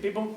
people.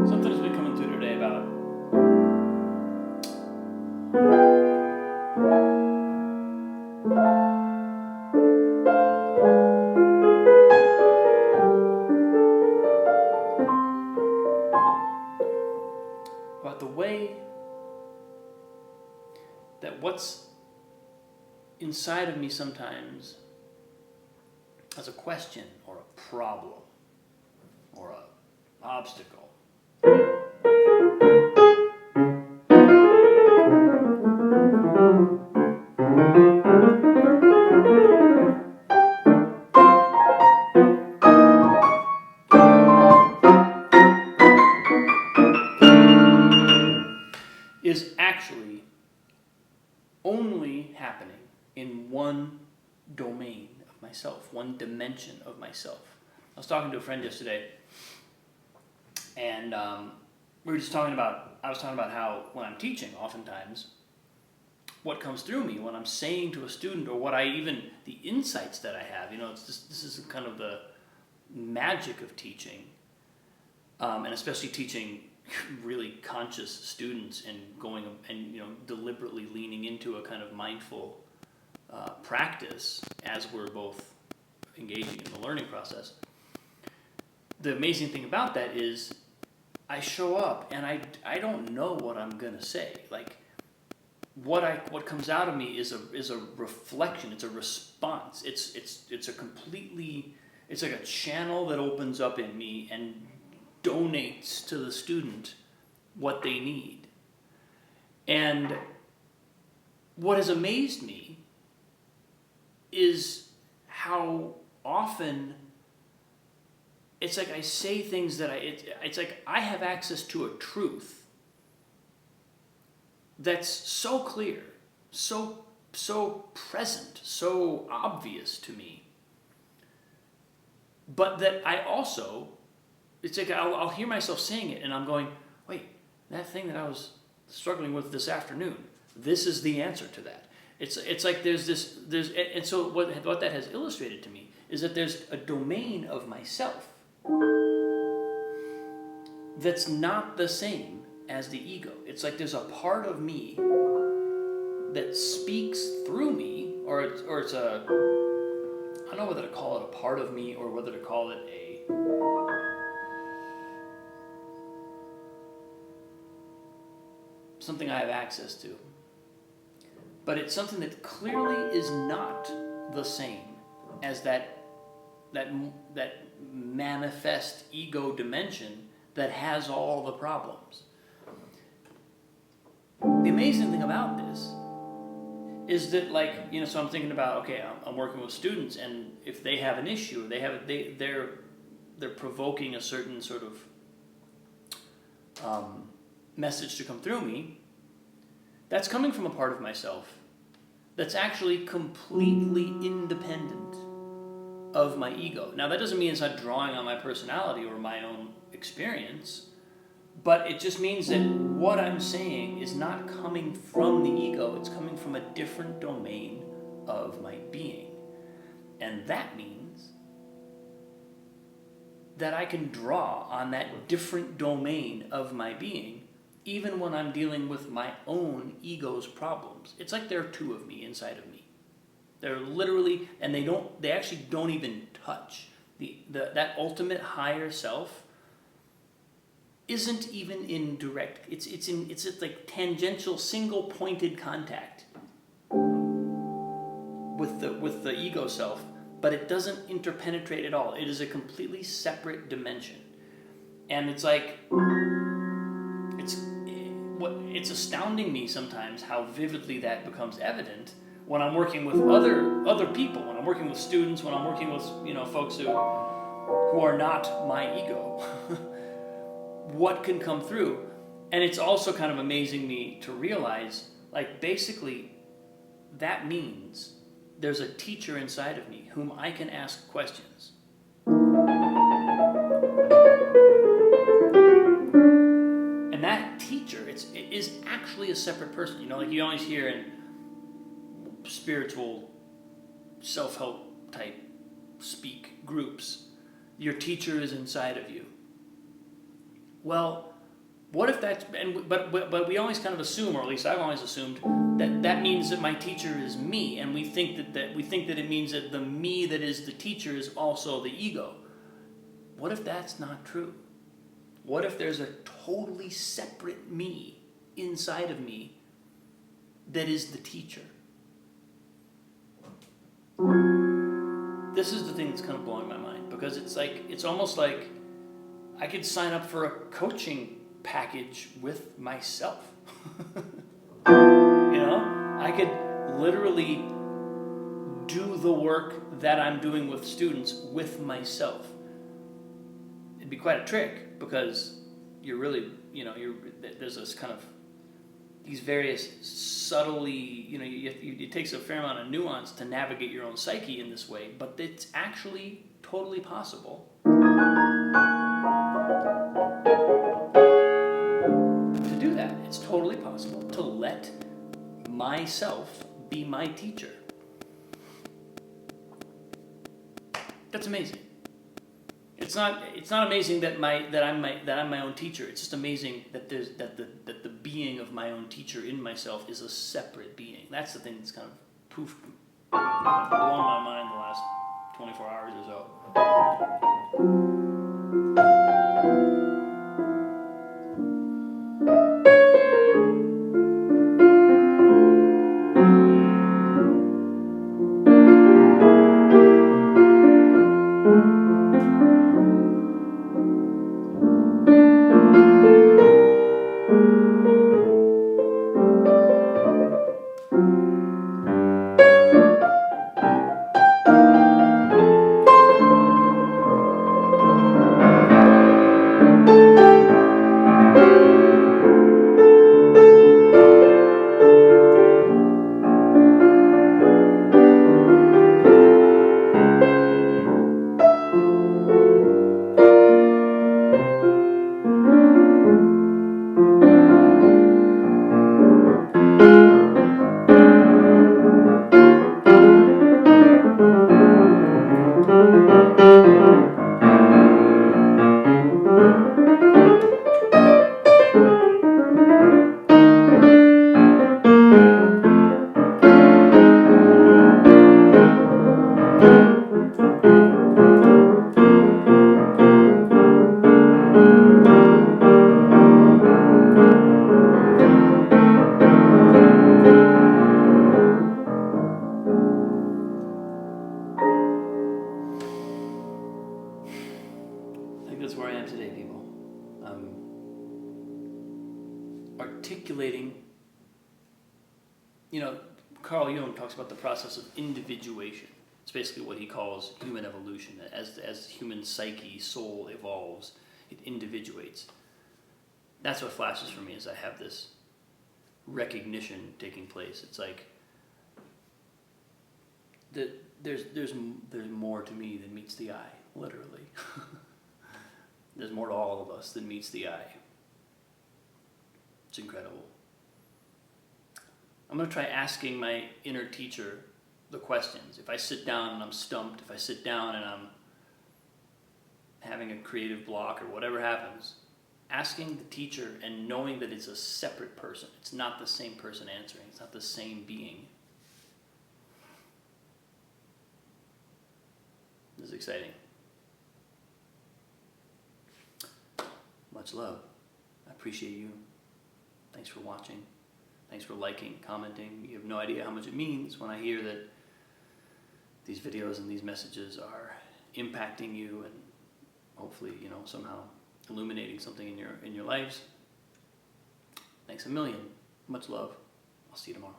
Something's been coming through today about the way that what's inside of me sometimes as a question or a problem or an obstacle is actually only happening in one domain of myself, one dimension of myself. I was talking to a friend yesterday, and we were just talking about, I was talking about how when I'm teaching, oftentimes, what comes through me when I'm saying to a student, or what I even, the insights that I have, it's just, this is kind of the magic of teaching, and especially teaching really conscious students and going and deliberately leaning into a kind of mindful practice as we're both engaging in the learning process. The amazing thing about that is I show up and I don't know what I'm gonna say. Like what comes out of me is a reflection. It's a response. It's a completely, it's like a channel that opens up in me and donates to the student what they need. And what has amazed me is how often it's like I say things that it's like I have access to a truth that's so clear, so present, so obvious to me, but that I also, it's like I'll hear myself saying it and I'm going, wait, that thing that I was struggling with this afternoon, this is the answer to that. It's like and so what that has illustrated to me is that there's a domain of myself that's not the same as the ego. It's like there's a part of me that speaks through me, or it's a, I don't know whether to call it a part of me or whether to call it something I have access to. But it's something that clearly is not the same as that manifest ego dimension that has all the problems. The amazing thing about this is that, so I'm thinking about, okay, I'm working with students, and if they have an issue, they're provoking a certain sort of message to come through me, that's coming from a part of myself that's actually completely independent of my ego. Now, that doesn't mean it's not drawing on my personality or my own experience, but it just means that what I'm saying is not coming from the ego, it's coming from a different domain of my being. And that means that I can draw on that different domain of my being even when I'm dealing with my own ego's problems. It's like there are two of me inside of me. They're literally, and they actually don't even touch. That ultimate higher self isn't even in direct, it's like tangential, single pointed contact with the ego self, but it doesn't interpenetrate at all. It is a completely separate dimension. And it's like, it's astounding me sometimes how vividly that becomes evident when I'm working with other people, when I'm working with students, when I'm working with folks who are not my ego. What can come through? And it's also kind of amazing me to realize, like, basically that means there's a teacher inside of me whom I can ask questions. And that teacher, it is actually a separate person. Like you always hear in spiritual self-help type speak groups, your teacher is inside of you. Well, what if that's, but we always kind of assume, or at least I've always assumed, that means that my teacher is me, and we think that it means that the me that is the teacher is also the ego. What if that's not true? What if there's a totally separate me inside of me that is the teacher? This is the thing that's kind of blowing my mind, because it's almost like I could sign up for a coaching package with myself. I could literally do the work that I'm doing with students with myself. It'd be quite a trick, because you're really, there's this kind of, these various subtly, it takes a fair amount of nuance to navigate your own psyche in this way, but it's actually totally possible to do that. It's totally possible to let myself be my teacher. That's amazing. It's not amazing that I'm my own teacher. It's just amazing that the being of my own teacher in myself is a separate being. That's the thing that's kind of blown my mind the last 24 hours or so. That's where I am today, people. Articulating, Carl Jung talks about the process of individuation. It's basically what he calls human evolution. As human psyche, soul evolves, it individuates. That's what flashes for me as I have this recognition taking place. It's like there's more to me than meets the eye, literally. There's more to all of us than meets the eye. It's incredible. I'm going to try asking my inner teacher the questions. If I sit down and I'm stumped, if I sit down and I'm having a creative block or whatever happens, asking the teacher and knowing that it's a separate person. It's not the same person answering. It's not the same being. This is exciting. Much love. I appreciate you. Thanks for watching. Thanks for liking, commenting. You have no idea how much it means when I hear that these videos and these messages are impacting you and hopefully, somehow illuminating something in your lives. Thank Thanks a million. Much love. I'll see you tomorrow.